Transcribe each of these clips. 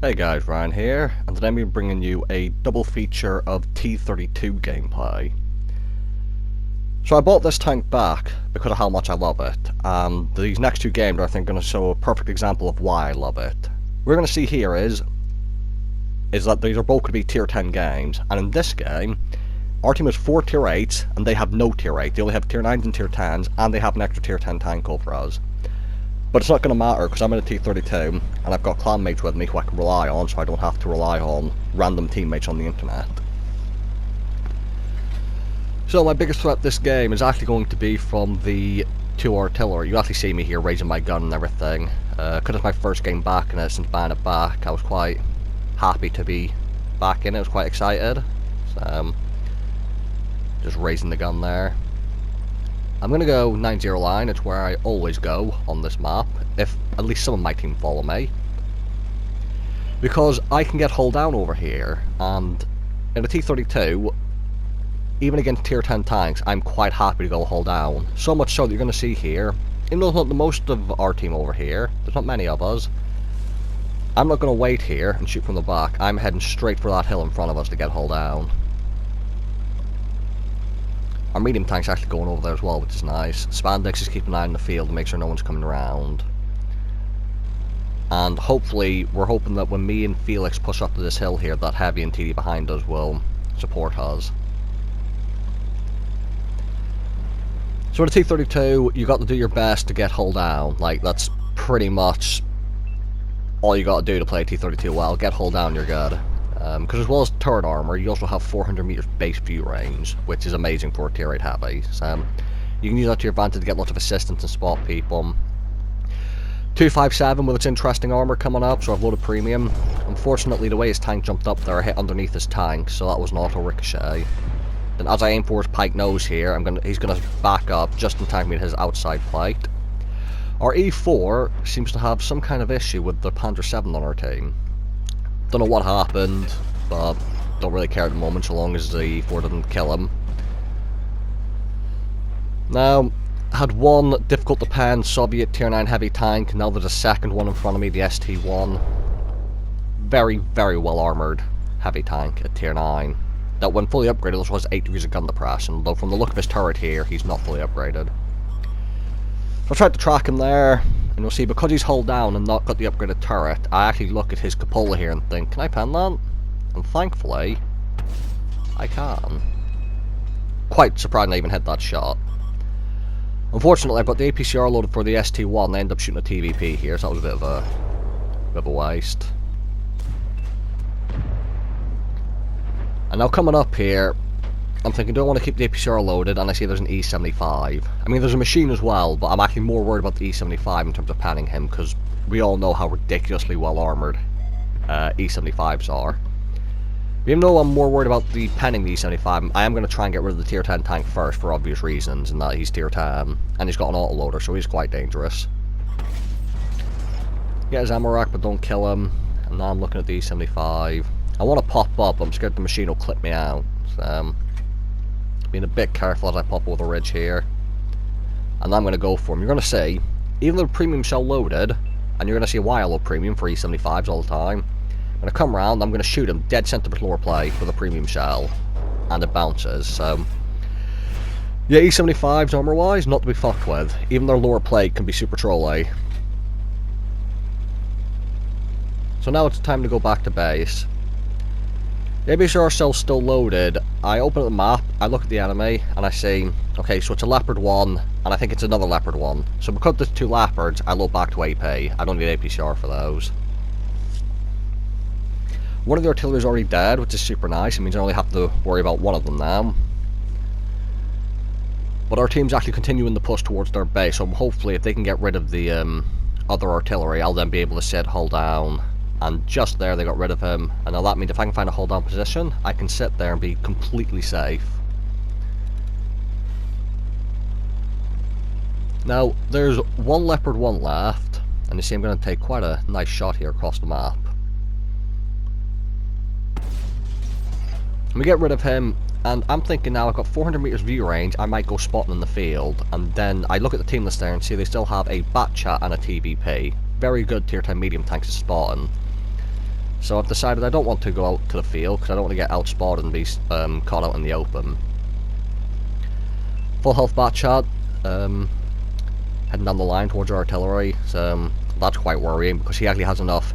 Hey guys, Ryan here, and today I'm bringing you a double feature of T32 gameplay. So I bought this tank back because of how much I love it, and these next two games are I think going to show a perfect example of why I love it. What we're going to see here is that these are both going to be tier 10 games, and in this game, our team has 4 tier 8s, and they have no tier 8. They only have tier 9s and tier 10s, and they have an extra tier 10 tank over us. But it's not going to matter because I'm in a T32 and I've got clan mates with me who I can rely on, so I don't have to rely on random teammates on the internet. So my biggest threat this game is actually going to be from the 2 artillery. You actually see me here raising my gun and everything. Because it's my first game back in it since buying it back, I was quite happy to be back in it. I was quite excited. So, just raising the gun there. I'm going to go 9-0 line, it's where I always go on this map, if at least some of my team follow me. Because I can get hull down over here, and in a T32, even against tier 10 tanks, I'm quite happy to go hull down. So much so that you're going to see here, even though it's not the most of our team over here, there's not many of us, I'm not going to wait here and shoot from the back, I'm heading straight for that hill in front of us to get hull down. Our medium tank's actually going over there as well, which is nice. Spandex is keeping an eye on the field to make sure no one's coming around. And hopefully, we're hoping that when me and Felix push up to this hill here, that Heavy and TD behind us will support us. So in the T32, you got to do your best to get hull down. Like, that's pretty much all you got to do to play T32 well. Get hull down, you're good. Because as well as turret armor, you also have 400 meters base view range, which is amazing for a tier 8 heavy. So you can use that to your advantage to get lots of assistance and spot people. 257 with its interesting armor coming up, so I've loaded premium. Unfortunately, the way his tank jumped up there, I hit underneath his tank, so that was an auto ricochet. Then as I aim for his pike nose here, he's going to back up just in time to meet his outside plate. Our E4 seems to have some kind of issue with the Panzer 7 on our team. Don't know what happened, but don't really care at the moment so long as the E4 didn't kill him. Now, had one difficult to pen Soviet tier 9 heavy tank, now there's a second one in front of me, the ST1. Very, very well armoured heavy tank at tier 9. That when fully upgraded also has 8 degrees of gun depression, though from the look of his turret here, he's not fully upgraded. So I tried to track him there. And you'll see, because he's hull down and not got the upgraded turret, I actually look at his cupola here and think, can I pen that? And thankfully, I can. Quite surprised I even hit that shot. Unfortunately, I've got the APCR loaded for the ST1 and I end up shooting a TVP here, so that was a bit of a waste. And now coming up here, I'm thinking, do I want to keep the APCR loaded? And I see there's an E75. I mean, there's a machine as well, but I'm actually more worried about the E75 in terms of panning him, because we all know how ridiculously well armoured E75s are. Even though I'm more worried about the penning the E75, I am going to try and get rid of the tier 10 tank first for obvious reasons, in that he's tier 10, and he's got an autoloader, so he's quite dangerous. Get his ammo rack, but don't kill him. And now I'm looking at the E75. I want to pop up, I'm scared the machine will clip me out. So, being a bit careful as I pop over the ridge here. And I'm going to go for him. You're going to see, even though the premium shell loaded, and you're going to see why I load premium for E75s all the time, I'm going to come around, I'm going to shoot him dead center of his lower plate with a premium shell, and it bounces. So, yeah, E75s armor-wise, not to be fucked with. Even their lower plate can be super trolly. So now it's time to go back to base. The APCR cell's still loaded. I open up the map, I look at the enemy, and I see, okay, so it's a Leopard 1, and I think it's another Leopard 1. So because there's 2 Leopards, I load back to AP. I don't need APCR for those. One of the artillery is already dead, which is super nice. It means I only have to worry about one of them now. But our team's actually continuing the push towards their base, so hopefully if they can get rid of the other artillery, I'll then be able to sit hull down. And just there they got rid of him, and now that means if I can find a hold down position, I can sit there and be completely safe. Now, there's one Leopard 1 left, and you see I'm going to take quite a nice shot here across the map. We get rid of him, and I'm thinking now I've got 400 meters view range, I might go spotting in the field, and then I look at the team list there and see they still have a Batchat and a TVP. Very good tier 10 medium tanks to spotting. So I've decided I don't want to go out to the field because I don't want to get outspotted and be caught out in the open. Full health Batchat, heading down the line towards our artillery, so that's quite worrying because he actually has enough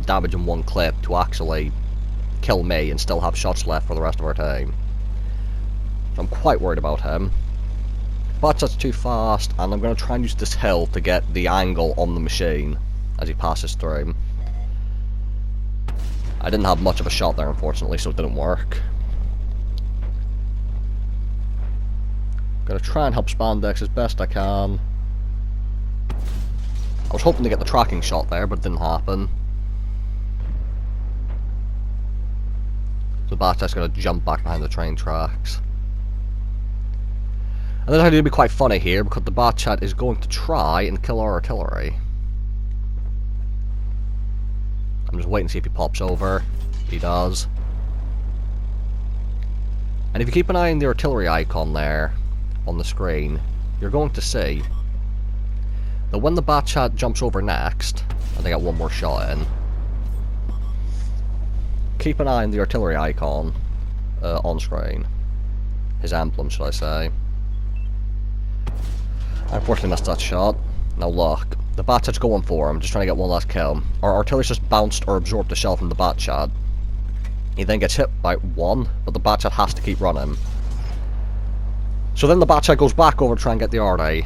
damage in one clip to actually kill me and still have shots left for the rest of our team. So I'm quite worried about him. Batchat's too fast, and I'm going to try and use this hill to get the angle on the machine as he passes through. I didn't have much of a shot there, unfortunately, so it didn't work. Gonna try and help Spandex as best I can. I was hoping to get the tracking shot there, but it didn't happen. So Batchat's gonna jump back behind the train tracks. And this is going to be quite funny here, because the Batchat is going to try and kill our artillery. I'm just waiting to see if he pops over. He does. And if you keep an eye on the artillery icon there on the screen, you're going to see that when the Batchat jumps over next, and they get one more shot in, keep an eye on the artillery icon on screen. His emblem, should I say. I unfortunately missed that shot. Now look, the Batchat's going for him, just trying to get one last kill. Our artillery's just bounced or absorbed the shell from the Batchat. He then gets hit by one, but the Batchat has to keep running. So then the Batchat goes back over to try and get the arty.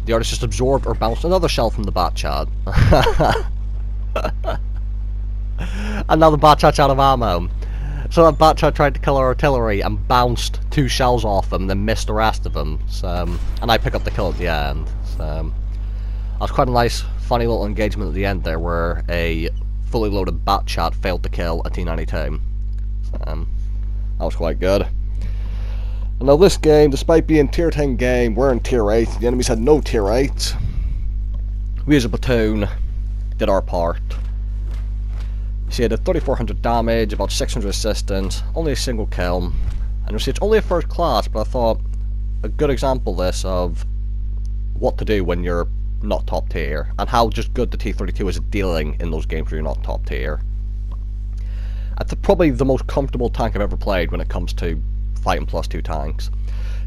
The arty's just absorbed or bounced another shell from the Batchat. And now the Batchat's out of ammo. So that Batchat tried to kill our artillery and bounced 2 shells off them, then missed the rest of them. So, and I pick up the kill at the end. So, that was quite a nice, funny little engagement at the end there, where a fully loaded Batchat failed to kill a T32. So, that was quite good. And now this game, despite being tier 10 game, we're in tier 8. The enemies had no tier 8. We as a platoon did our part. She had 3,400 damage, about 600 assistance, only a single kill. And you see, it's only a first class, but I thought a good example of this of what to do when you're not top tier, and how just good the T32 is at dealing in those games where you're not top tier. It's probably the most comfortable tank I've ever played when it comes to fighting +2 tanks.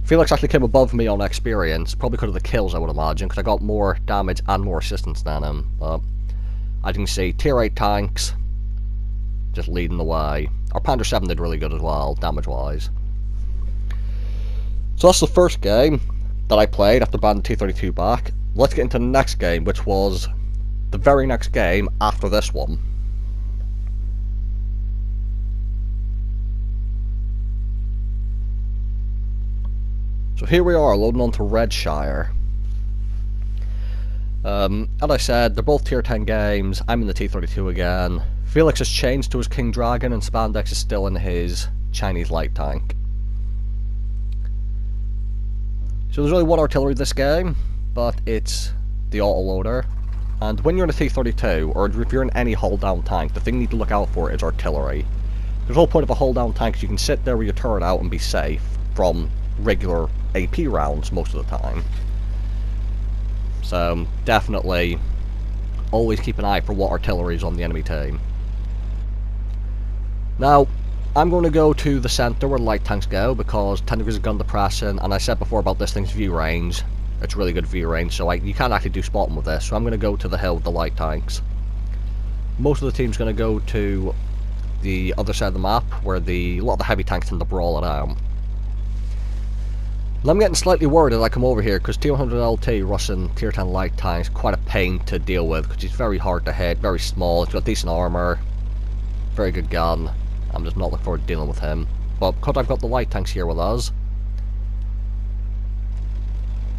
Felix actually came above me on experience, probably because of the kills I would imagine, because I got more damage and more assistance than him. But as you can see, tier 8 tanks, just leading the way. Our Panther 7 did really good as well, damage-wise. So that's the first game that I played after banning T32 back. Let's get into the next game, which was the very next game after this one. So here we are, loading on to Redshire. As I said, they're both tier 10 games. I'm in the T32 again. Felix has changed to his King Dragon, and Spandex is still in his Chinese light tank. So there's only one artillery this game, but it's the autoloader. And when you're in a T32, or if you're in any hull-down tank, the thing you need to look out for is artillery. The whole point of a hull-down tank is you can sit there with your turret out and be safe from regular AP rounds most of the time. So definitely always keep an eye for what artillery is on the enemy team. Now, I'm going to go to the centre where the light tanks go, because 10 degrees of gun depression, and I said before about this thing's view range. It's really good view range, so you can't actually do spotting with this, so I'm going to go to the hill with the light tanks. Most of the team's going to go to the other side of the map, where a lot of the heavy tanks tend to brawl it out. And I'm getting slightly worried as I come over here, because T100 LT Russian tier 10 light tanks quite a pain to deal with, because he's very hard to hit, very small, he's got decent armour, very good gun. I'm just not looking forward to dealing with him. But because I've got the light tanks here with us,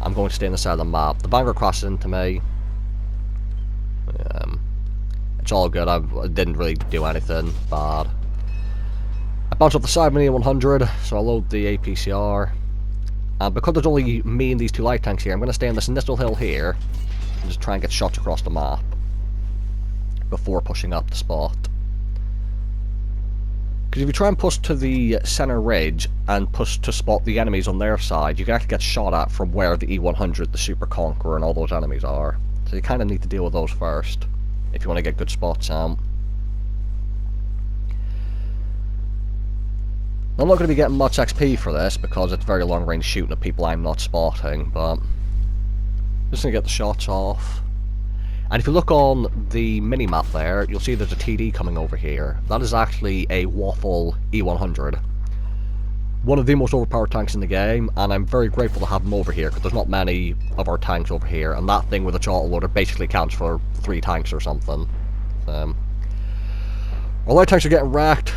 I'm going to stay on the side of the map. The Vanguard crashes into me. It's all good, I didn't really do anything bad. I bounced off the side of an E100, so I load the APCR. And because there's only me and these 2 light tanks here, I'm going to stay on this initial hill here and just try and get shots across the map before pushing up the spot. Because if you try and push to the centre ridge and push to spot the enemies on their side, you can actually get shot at from where the E100, the Super Conqueror and all those enemies are. So you kind of need to deal with those first, if you want to get good spots out. I'm not going to be getting much XP for this because it's very long range shooting at people I'm not spotting, but just going to get the shots off. And if you look on the mini-map there, you'll see there's a TD coming over here. That is actually a Waffle E100. One of the most overpowered tanks in the game, and I'm very grateful to have him over here, because there's not many of our tanks over here, and that thing with its autoloader basically counts for 3 tanks or something. All our tanks are getting wrecked.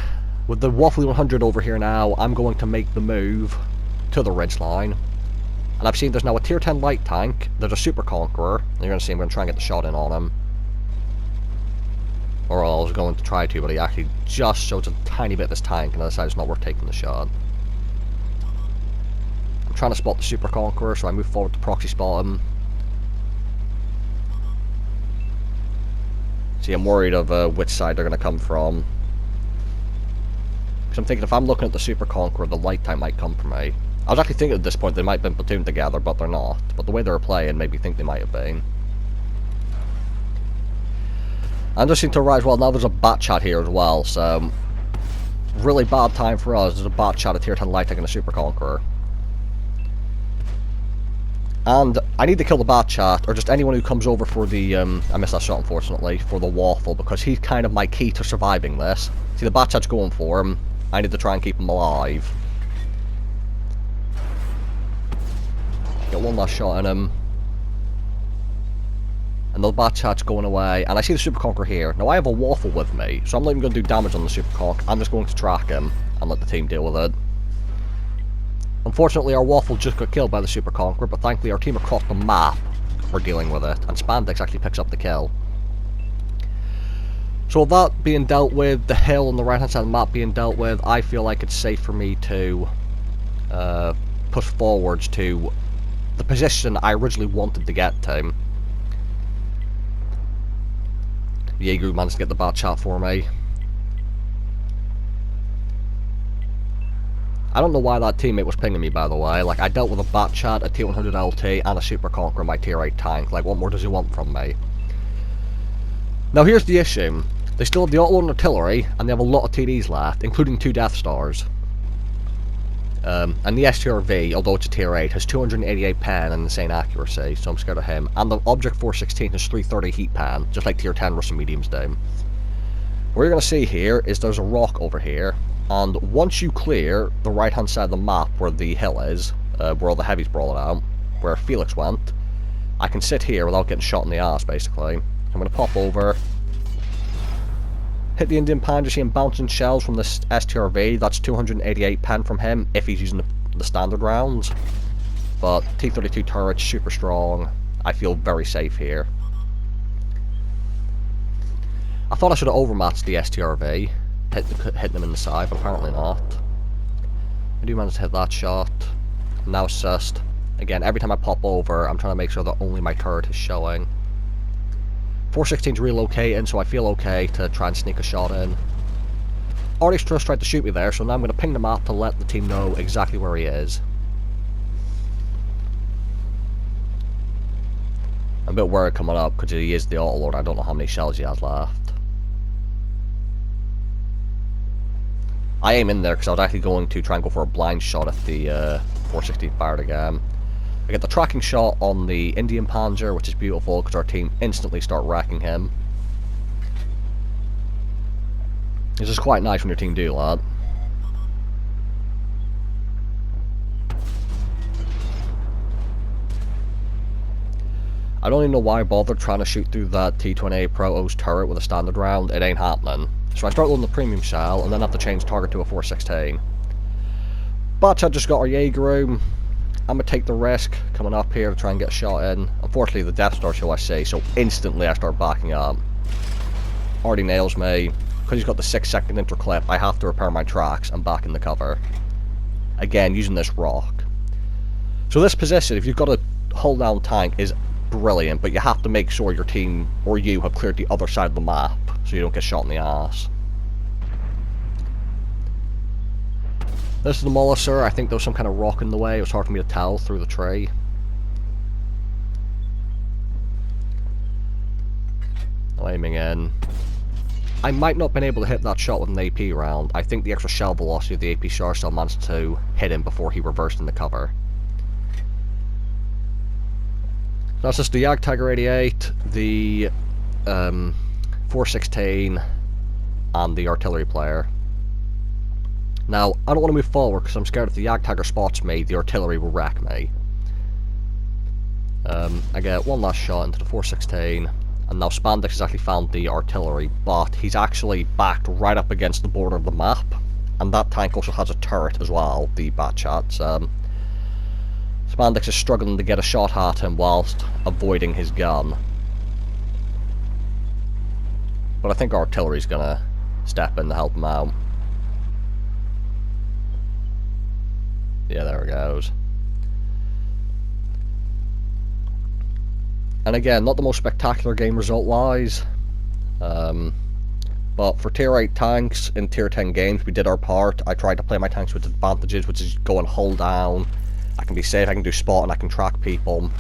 With the Waffle E100 over here now, I'm going to make the move to the ridgeline. And I've seen there's now a tier 10 light tank, there's a Super Conqueror, and you're going to see I'm going to try and get the shot in on him. Or I was going to try to, but he actually just shows a tiny bit of this tank, and I decided it's not worth taking the shot. I'm trying to spot the Super Conqueror, so I move forward to proxy spot him. See, I'm worried of which side they're going to come from. Because I'm thinking if I'm looking at the Super Conqueror, the light tank might come for me. I was actually thinking at this point they might have been platooned together, but they're not. But the way they were playing made me think they might have been. And just seem to arrive, well, now there's a bat chat here as well, so really bad time for us. There's a bat chat, a tier 10 light tank and a Super Conqueror. And I need to kill the bat chat, or just anyone who comes over for the, I missed that shot unfortunately, for the Waffle, because he's kind of my key to surviving this. See, the bat chat's going for him. I need to try and keep him alive. Get one last shot in him. And the bat chat's going away, and I see the Super Conqueror here. Now I have a Waffle with me, so I'm not even going to do damage on the Super Conqueror. I'm just going to track him and let the team deal with it. Unfortunately, our Waffle just got killed by the Super Conqueror, but thankfully our team across the map are dealing with it, and Spandex actually picks up the kill. So with that being dealt with, the hill on the right hand side of the map being dealt with, I feel like it's safe for me to push forwards to the position I originally wanted to get to. Jaeger managed to get the bat chat for me. I don't know why that teammate was pinging me, by the way. Like, I dealt with a bat chat, a T100 LT, and a Super Conqueror in my tier 8 tank. Like, what more does he want from me? Now, here's the issue. They still have the autoload and artillery, and they have a lot of TDs left, including 2 Death Stars. And the STRV, although it's a tier 8, has 288 pen and insane accuracy, so I'm scared of him. And the Object 416 has 330 heat pan, just like tier 10 Russian mediums do. What you're going to see here is there's a rock over here, and once you clear the right hand side of the map where the hill is, where all the heavies brawl it out, where Felix went, I can sit here without getting shot in the ass, basically. I'm going to pop over, hit the Indian pan, just see him bouncing shells from this STRV. That's 288 pen from him if he's using the standard rounds. But T32 turret, super strong. I feel very safe here. I thought I should have overmatched the STRV, hitting him in the side, but apparently not. I do manage to hit that shot. Now assist. Again, every time I pop over, I'm trying to make sure that only my turret is showing. 416's relocating, so I feel okay to try and sneak a shot in. Arctic's Trust tried to shoot me there, so now I'm going to ping the map to let the team know exactly where he is. I'm a bit worried coming up, because he is the autoload. I don't know how many shells he has left. I aim in there, because I was actually going to try and go for a blind shot at the 416 fired again. I get the tracking shot on the Indian Panzer, which is beautiful because our team instantly start wrecking him. This is quite nice when your team do that. I don't even know why I bothered trying to shoot through that T28 Proto's turret with a standard round. It ain't happening. So I start loading the premium shell and then have to change target to a 416. But I just got our Jaeger room. I'm going to take the risk coming up here to try and get a shot in. Unfortunately, the Death Star show I see, so instantly I start backing up. Already nails me. Because he's got the 6-second interclip, I have to repair my tracks and back in the cover. Again, using this rock. So this position, if you've got a hold down tank, is brilliant, but you have to make sure your team, or you, have cleared the other side of the map, so you don't get shot in the ass. This is the Molliser. I think there was some kind of rock in the way. It was hard for me to tell through the tree. I'm aiming in. I might not have been able to hit that shot with an AP round. I think the extra shell velocity of the AP Char still managed to hit him before he reversed in the cover. That's just the Jagdtiger 88, the 416, and the artillery player. Now, I don't want to move forward because I'm scared if the Jagdtiger spots me, the artillery will wreck me. I get one last shot into the 416, and now Spandex has actually found the artillery, but he's actually backed right up against the border of the map, and that tank also has a turret as well, the Batchats. Spandex is struggling to get a shot at him whilst avoiding his gun. But I think our artillery's gonna step in to help him out. Yeah, there it goes. And again, not the most spectacular game result-wise. But for tier 8 tanks in tier 10 games, we did our part. I tried to play my tanks with advantages, which is go and hold down. I can be safe, I can do spot, and I can track people.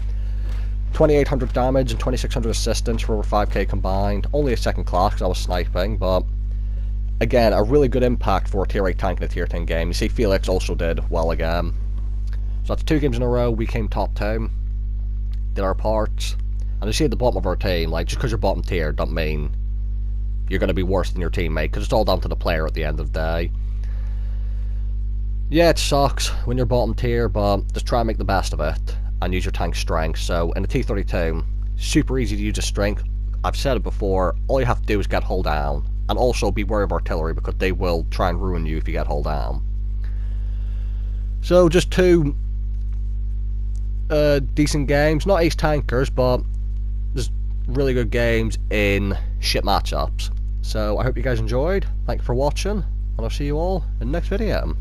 2800 damage and 2600 assistance for over 5k combined. Only a second class because I was sniping, but again, a really good impact for a tier 8 tank in a tier 10 game. You see Felix also did well again. So that's 2 games in a row, we came top 2. Did our parts. And you see at the bottom of our team, like, just because you're bottom tier don't mean you're going to be worse than your teammate, because it's all down to the player at the end of the day. Yeah, it sucks when you're bottom tier, but just try and make the best of it and use your tank strength. So in the T32, super easy to use a strength. I've said it before, all you have to do is get hull down, and also be wary of artillery because they will try and ruin you if you get hull down. So just 2 decent games, not ace tankers, but just really good games in shit matchups. So I hope you guys enjoyed, thank you for watching, and I'll see you all in the next video.